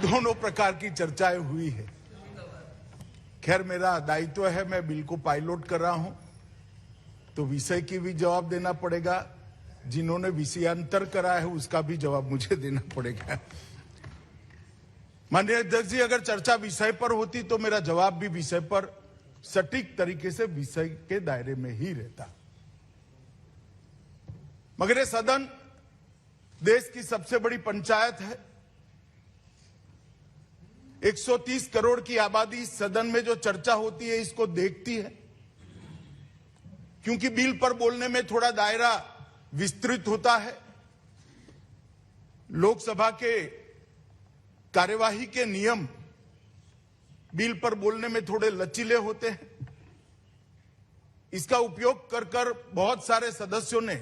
दोनों प्रकार की चर्चाएं हुई है। खैर, मेरा दायित्व है, मैं बिल को पायलट कर रहा हूं, तो विषय की भी जवाब देना पड़ेगा, जिन्होंने विषयांतर करा है उसका भी जवाब मुझे देना पड़ेगा। माननीय अध्यक्ष जी, अगर चर्चा विषय पर होती तो मेरा जवाब भी विषय पर सटीक तरीके से विषय के दायरे में ही रहता, मगर ये सदन देश की सबसे बड़ी पंचायत है। 130 करोड़ की आबादी इस सदन में जो चर्चा होती है इसको देखती है, क्योंकि बिल पर बोलने में थोड़ा दायरा विस्तृत होता है। लोकसभा के कार्यवाही के नियम बिल पर बोलने में थोड़े लचीले होते हैं। इसका उपयोग कर कर बहुत सारे सदस्यों ने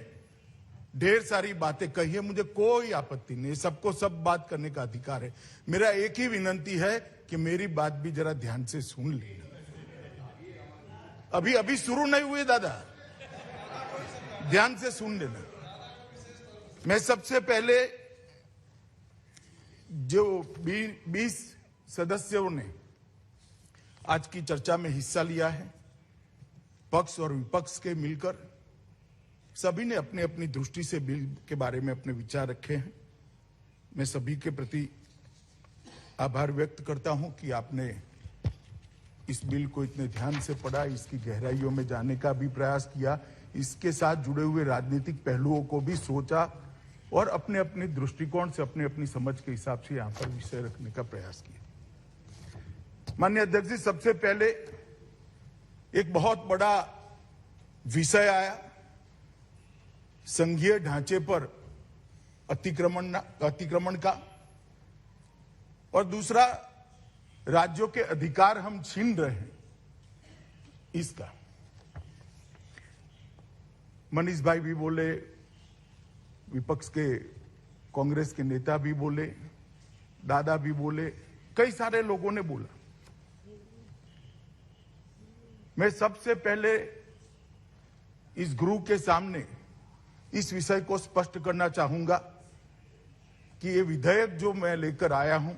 ढेर सारी बातें कही है, मुझे कोई आपत्ति नहीं, सबको सब बात करने का अधिकार है। मेरा एक ही विनंती है कि मेरी बात भी जरा ध्यान से सुन लेना। अभी शुरू नहीं हुई दादा, ध्यान से सुन लेना। मैं सबसे पहले जो 20 सदस्यों ने आज की चर्चा में हिस्सा लिया है, पक्ष और विपक्ष के मिलकर सभी ने अपनी अपनी दृष्टि से बिल के बारे में अपने विचार रखे हैं। मैं सभी के प्रति आभार व्यक्त करता हूं कि आपने इस बिल को इतने ध्यान से पढ़ा, इसकी गहराइयों में जाने का भी प्रयास किया, इसके साथ जुड़े हुए राजनीतिक पहलुओं को भी सोचा और अपने अपने दृष्टिकोण से अपनी अपनी समझ के हिसाब से यहां पर विषय रखने का प्रयास किया। माननीय अध्यक्ष जी, सबसे पहले एक बहुत बड़ा विषय आया, संघीय ढांचे पर अतिक्रमण का, और दूसरा राज्यों के अधिकार हम छीन रहे हैं इसका। मनीष भाई भी बोले, विपक्ष के कांग्रेस के नेता भी बोले, दादा भी बोले, कई सारे लोगों ने बोला। मैं सबसे पहले इस गृह के सामने इस विषय को स्पष्ट करना चाहूंगा कि ये विधेयक जो मैं लेकर आया हूं,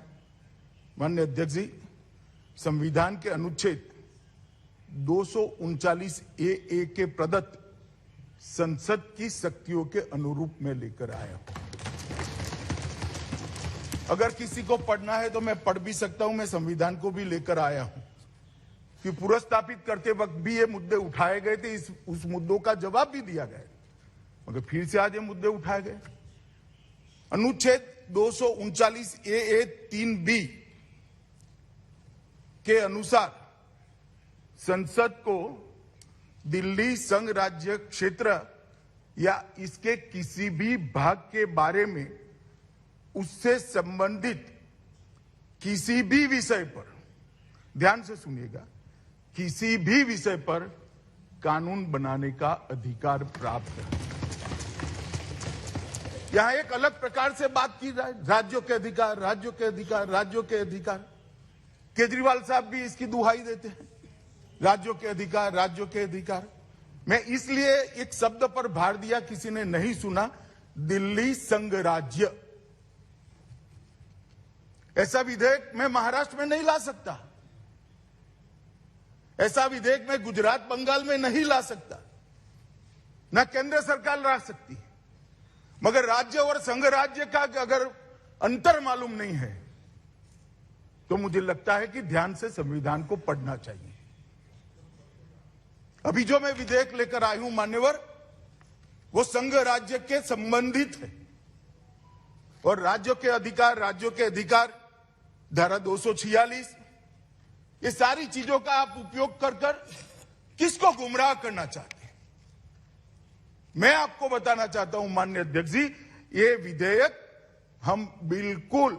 माननीय अध्यक्ष जी, संविधान के अनुच्छेद 239 ए के प्रदत्त संसद की शक्तियों के अनुरूप में लेकर आया हूं। अगर किसी को पढ़ना है तो मैं पढ़ भी सकता हूं, मैं संविधान को भी लेकर आया हूं कि पुनर्स्थापित करते वक्त भी ये मुद्दे उठाए गए थे, उस मुद्दों का जवाब भी दिया गया, मगर फिर से आज ये मुद्दे उठाए गए। अनुच्छेद 239 ए 3B के अनुसार संसद को दिल्ली संघ राज्य क्षेत्र या इसके किसी भी भाग के बारे में उससे संबंधित किसी भी विषय पर, ध्यान से सुनिएगा, किसी भी विषय पर कानून बनाने का अधिकार प्राप्त है। यहां एक अलग प्रकार से बात की जाए, राज्यों के अधिकार, राज्यों के अधिकार, राज्यों के अधिकार। केजरीवाल साहब भी इसकी दुहाई देते हैं, राज्यों के अधिकार, राज्यों के अधिकार। मैं इसलिए एक शब्द पर भार दिया, किसी ने नहीं सुना, दिल्ली संघ राज्य। ऐसा विधेयक मैं महाराष्ट्र में नहीं ला सकता, ऐसा विधेयक मैं गुजरात बंगाल में नहीं ला सकता, ना केंद्र सरकार ला सकती। मगर राज्य और संघ राज्य का अगर अंतर मालूम नहीं है तो मुझे लगता है कि ध्यान से संविधान को पढ़ना चाहिए। अभी जो मैं विधेयक लेकर आई हूं मान्यवर, वो संघ राज्य के संबंधित है, और राज्यों के अधिकार धारा 246, ये सारी चीजों का आप उपयोग कर कर किसको गुमराह करना चाहते हैं? मैं आपको बताना चाहता हूं माननीय अध्यक्ष जी, ये विधेयक हम बिल्कुल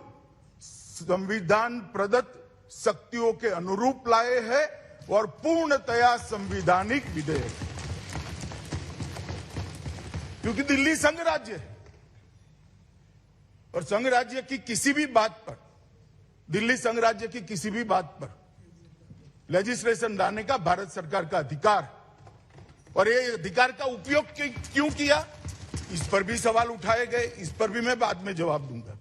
संविधान प्रदत्त शक्तियों के अनुरूप लाए हैं और पूर्णतया संवैधानिक विधेयक, क्योंकि दिल्ली संघ राज्य है और संघ राज्य की किसी भी बात पर, दिल्ली संघ राज्य की किसी भी बात पर लेजिस्लेशन लाने का भारत सरकार का अधिकार, और ये अधिकार का उपयोग क्यों किया, इस पर भी सवाल उठाए गए, इस पर भी मैं बाद में जवाब दूंगा।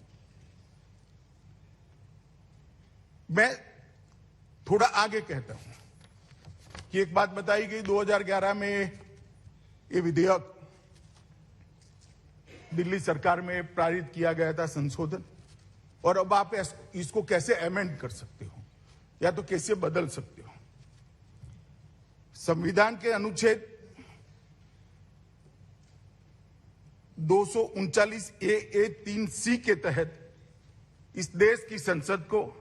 मैं थोड़ा आगे कहता हूं कि एक बात बताई गई 2011 में ये विधेयक दिल्ली सरकार में पारित किया गया था संशोधन, और अब आप इसको कैसे अमेंड कर सकते हो या तो कैसे बदल सकते हो। संविधान के अनुच्छेद 239A3C के तहत इस देश की संसद को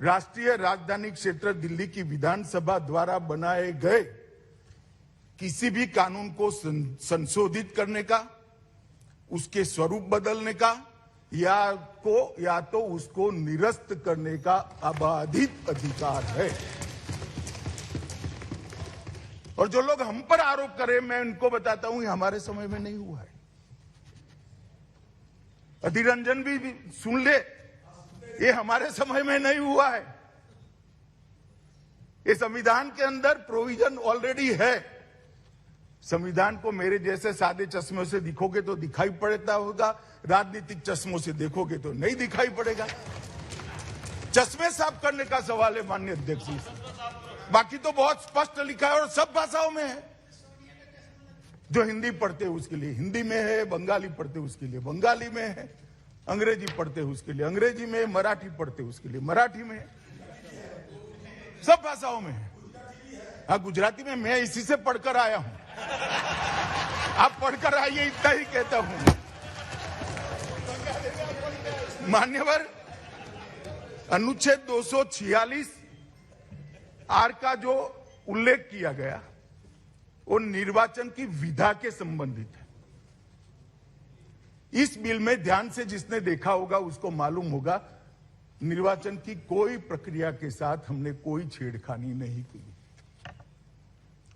राष्ट्रीय राजधानी क्षेत्र दिल्ली की विधानसभा द्वारा बनाए गए किसी भी कानून को संशोधित करने का, उसके स्वरूप बदलने का या तो उसको निरस्त करने का अबाधित अधिकार है। और जो लोग हम पर आरोप करें, मैं उनको बताता हूं ये हमारे समय में नहीं हुआ है। अधीर रंजन भी सुन ले, ये हमारे समय में नहीं हुआ है। ये संविधान के अंदर प्रोविजन ऑलरेडी है। संविधान को मेरे जैसे सादे चश्मों से दिखोगे तो दिखाई पड़ता होगा, राजनीतिक चश्मों से देखोगे तो नहीं दिखाई पड़ेगा। चश्मे साफ करने का सवाल है माननीय अध्यक्ष जी। बाकी तो बहुत स्पष्ट लिखा है और सब भाषाओं में है। जो हिंदी पढ़ते हैं उसके लिए हिंदी में है, बंगाली पढ़ते हैं उसके लिए बंगाली में है, अंग्रेजी पढ़ते हैं उसके लिए अंग्रेजी में, मराठी पढ़ते हैं उसके लिए मराठी में, सब भाषाओं में है। हाँ, गुजराती में मैं इसी से पढ़कर आया हूं। आप पढ़कर आइए, इतना ही कहता हूं। मान्यवर, अनुच्छेद 246 आर का जो उल्लेख किया गया वो निर्वाचन की विधा के संबंधित है। इस बिल में ध्यान से जिसने देखा होगा उसको मालूम होगा निर्वाचन की कोई प्रक्रिया के साथ हमने कोई छेड़खानी नहीं की।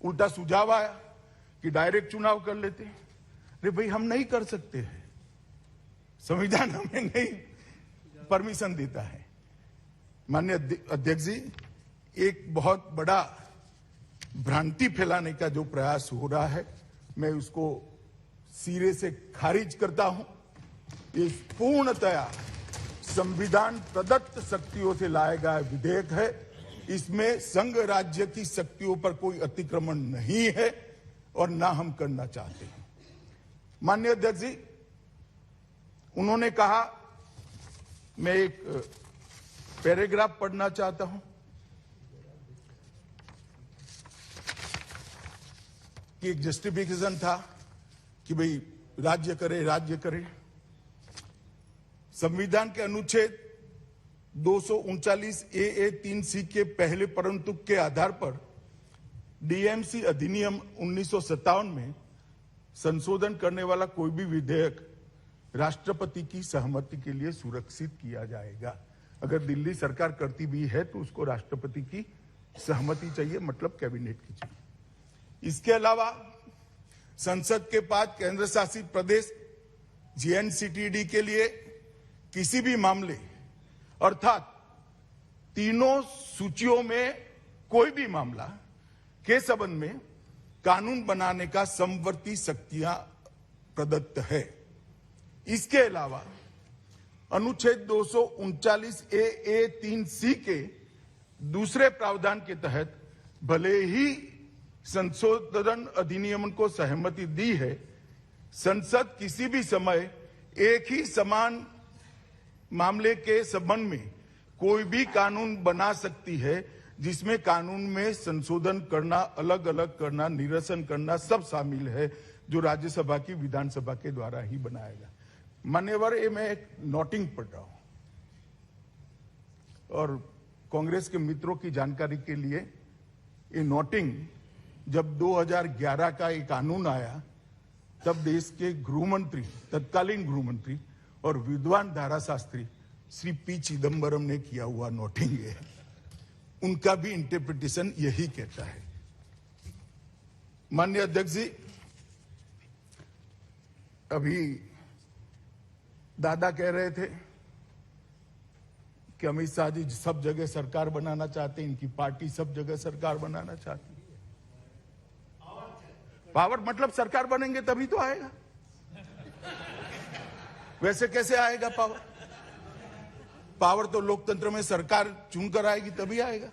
उल्टा सुझाव आया कि डायरेक्ट चुनाव कर लेते हैं। अरे भाई, हम नहीं कर सकते हैं, संविधान हमें नहीं परमिशन देता है। माननीय अध्यक्ष जी, एक बहुत बड़ा भ्रांति फैलाने का जो प्रयास हो रहा है, मैं उसको सिरे से खारिज करता हूं। ये पूर्णतया संविधान प्रदत्त शक्तियों से लाया गया विधेयक है। इसमें संघ राज्य की शक्तियों पर कोई अतिक्रमण नहीं है और ना हम करना चाहते हैं। माननीय अध्यक्ष जी, उन्होंने कहा, मैं एक पैराग्राफ पढ़ना चाहता हूं कि एक जस्टिफिकेशन था कि भाई राज्य करे। संविधान के अनुच्छेद 239A3C के पहले परंतुक के आधार पर डीएमसी अधिनियम 1957 में संशोधन करने वाला कोई भी विधेयक राष्ट्रपति की सहमति के लिए सुरक्षित किया जाएगा। अगर दिल्ली सरकार करती भी है तो उसको राष्ट्रपति की सहमति चाहिए, मतलब कैबिनेट की चाहिए। इसके अलावा संसद के पास केंद्र शासित प्रदेश जेएनसीटीडी के लिए किसी भी मामले अर्थात तीनों सूचियों में कोई भी मामला के संबंध में कानून बनाने का समवर्ती शक्तियां प्रदत्त है। इसके अलावा अनुच्छेद 239A3C के दूसरे प्रावधान के तहत भले ही संशोधन अधिनियम को सहमति दी है, संसद किसी भी समय एक ही समान मामले के संबंध में कोई भी कानून बना सकती है, जिसमें कानून में संशोधन करना, अलग अलग करना, निरसन करना सब शामिल है, जो राज्यसभा की विधानसभा के द्वारा ही बनाएगा। मान्यवर, ये मैं एक नोटिंग पढ़ रहा हूं और कांग्रेस के मित्रों की जानकारी के लिए, ये नोटिंग जब 2011 का एक कानून आया तब देश के गृहमंत्री, तत्कालीन गृहमंत्री और विद्वान धाराशास्त्री श्री पी चिदम्बरम ने किया हुआ नोटिंग है। उनका भी इंटरप्रिटेशन यही कहता है। माननीय अध्यक्ष जी, अभी दादा कह रहे थे कि अमित शाह जी सब जगह सरकार बनाना चाहते हैं, इनकी पार्टी सब जगह सरकार बनाना चाहती है। पावर मतलब सरकार बनेंगे तभी तो आएगा, वैसे कैसे आएगा पावर? पावर तो लोकतंत्र में सरकार चुनकर आएगी तभी आएगा।